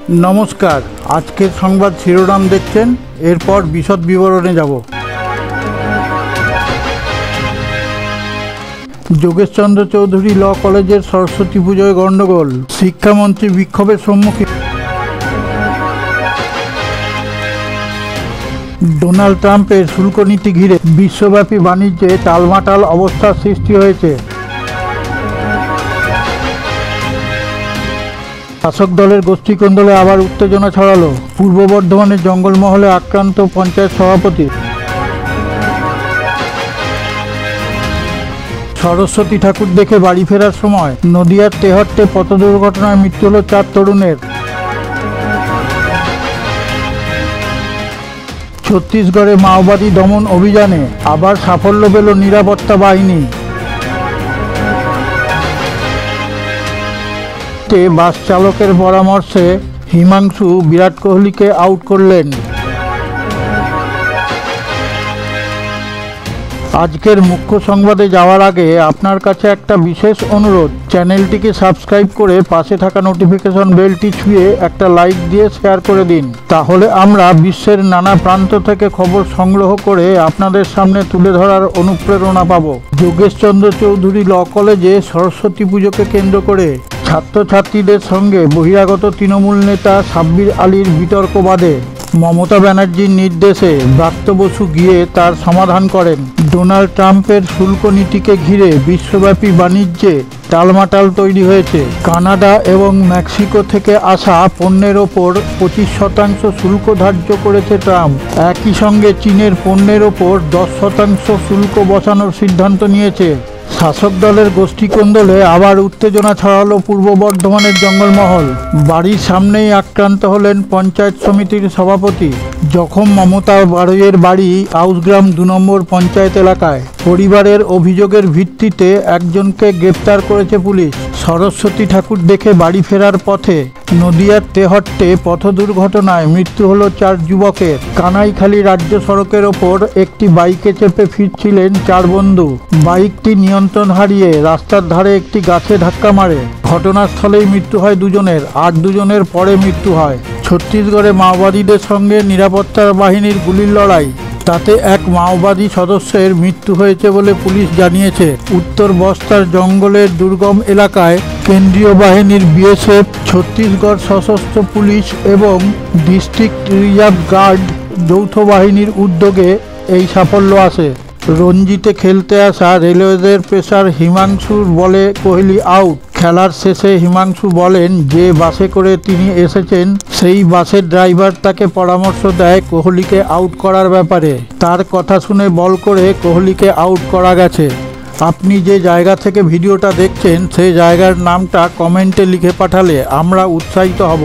নমস্কার, আজকের সংবাদ শিরোনাম দেখছেন, এরপর বিশদ বিবরণে যাব। যোগেশচন্দ্র চৌধুরী ল কলেজের সরস্বতী পুজোয় গণ্ডগোল, শিক্ষামন্ত্রী বিক্ষোভের সম্মুখীন। ডোনাল্ড ট্রাম্পের শুল্ক নীতি ঘিরে বিশ্বব্যাপী বাণিজ্যে টালমাটাল অবস্থার সৃষ্টি হয়েছে। শাসক দলের গোষ্ঠীকোন্দলে আবার উত্তেজনা ছড়ালো, পূর্ব বর্ধমানের জঙ্গলমহলে আক্রান্ত পঞ্চায়েত সভাপতি। সরস্বতী ঠাকুর দেখে বাড়ি ফেরার সময় নদিয়ার তেহট্টে পথ দুর্ঘটনায় মৃত্যু হল 4 তরুণের। ছত্তিশগড়ে মাওবাদী দমন অভিযানে আবার সাফল্য পেল নিরাপত্তা বাহিনী। বাস চালকের পরামর্শে হিমাংশু বিরাট কোহলিকে আউট করলেন। আজকের মুখ্য সংবাদে যাওয়ার আগে আপনার কাছে একটা বিশেষ অনুরোধ, চ্যানেলটিকে সাবস্ক্রাইব করে পাশে থাকা নোটিফিকেশন বেলটি ছুঁয়ে একটা লাইক দিয়ে শেয়ার করে দিন। তাহলে আমরা বিশ্বের নানা প্রান্ত থেকে খবর সংগ্রহ করে আপনাদের সামনে তুলে ধরার অনুপ্রেরণা পাব। যোগেশচন্দ্র চৌধুরী ল কলেজে সরস্বতী পুজোকে কেন্দ্র করে ছাত্রছাত্রীদের সঙ্গে বহিরাগত তৃণমূল নেতা সাব্বির আলীর বিতর্ক বাদে মমতা ব্যানার্জির নির্দেশে ব্রাত্য বসু গিয়ে তার সমাধান করেন। ডোনাল্ড ট্রাম্পের শুল্ক নীতিকে ঘিরে বিশ্বব্যাপী বাণিজ্যে টালমাটাল তৈরি হয়েছে। কানাডা এবং মেক্সিকো থেকে আসা পণ্যের ওপর 25% শুল্ক ধার্য করেছে ট্রাম্প। একই সঙ্গে চীনের পণ্যের ওপর 10% শুল্ক বসানোর সিদ্ধান্ত নিয়েছে। শাসক দলের গোষ্ঠীকোন্দলে আবার উত্তেজনা ছড়ালো পূর্ব বর্ধমানের জঙ্গলমহল। বাড়ির সামনেই আক্রান্ত হলেন পঞ্চায়েত সমিতির সভাপতি। জখম মমতা বাড়ইয়ের বাড়ি আউসগ্রাম 2 নম্বর পঞ্চায়েত এলাকায়। পরিবারের অভিযোগের ভিত্তিতে একজনকে গ্রেপ্তার করেছে পুলিশ। সরস্বতী ঠাকুর দেখে বাড়ি ফেরার পথে নদিয়ার তেহট্টে পথ দুর্ঘটনায় মৃত্যু হলো 4 যুবকের। কানাইখালী রাজ্য সড়কের ওপর একটি বাইকে চেপে ফিরছিলেন 4 বন্ধু। বাইকটি নিয়ন্ত্রণ হারিয়ে রাস্তার ধারে একটি গাছে ধাক্কা মারে। ঘটনাস্থলেই মৃত্যু হয় 2 জনের, আর 2 জনের পরে মৃত্যু হয়। ছত্তিশগড়ে মাওবাদীদের সঙ্গে নিরাপত্তা বাহিনীর গুলির লড়াই, তাতে এক মাওবাদী সদস্যের মৃত্যু হয়েছে বলে পুলিশ জানিয়েছে। উত্তর বস্তার জঙ্গলের দুর্গম এলাকায় কেন্দ্রীয় বাহিনীর বিএসএফ, ছত্তিশগড় সশস্ত্র পুলিশ এবং ডিস্ট্রিক্ট রিজার্ভ গার্ড যৌথ বাহিনীর উদ্যোগে এই সাফল্য আসে। রঞ্জিতে খেলতে আসা রেলওয়েদের পেসার হিমাংশুর বলে কোহলি আউট। খেলার শেষে হিমাংশু বলেন যে বাসে করে তিনি এসেছেন সেই বাসের ড্রাইভার তাকে পরামর্শ দেয় কোহলিকে আউট করার ব্যাপারে। তার কথা শুনে বল করে কোহলিকে আউট করা গেছে। আপনি যে জায়গা থেকে ভিডিওটা দেখছেন সেই জায়গার নামটা কমেন্টে লিখে পাঠালে আমরা উৎসাহিত হব।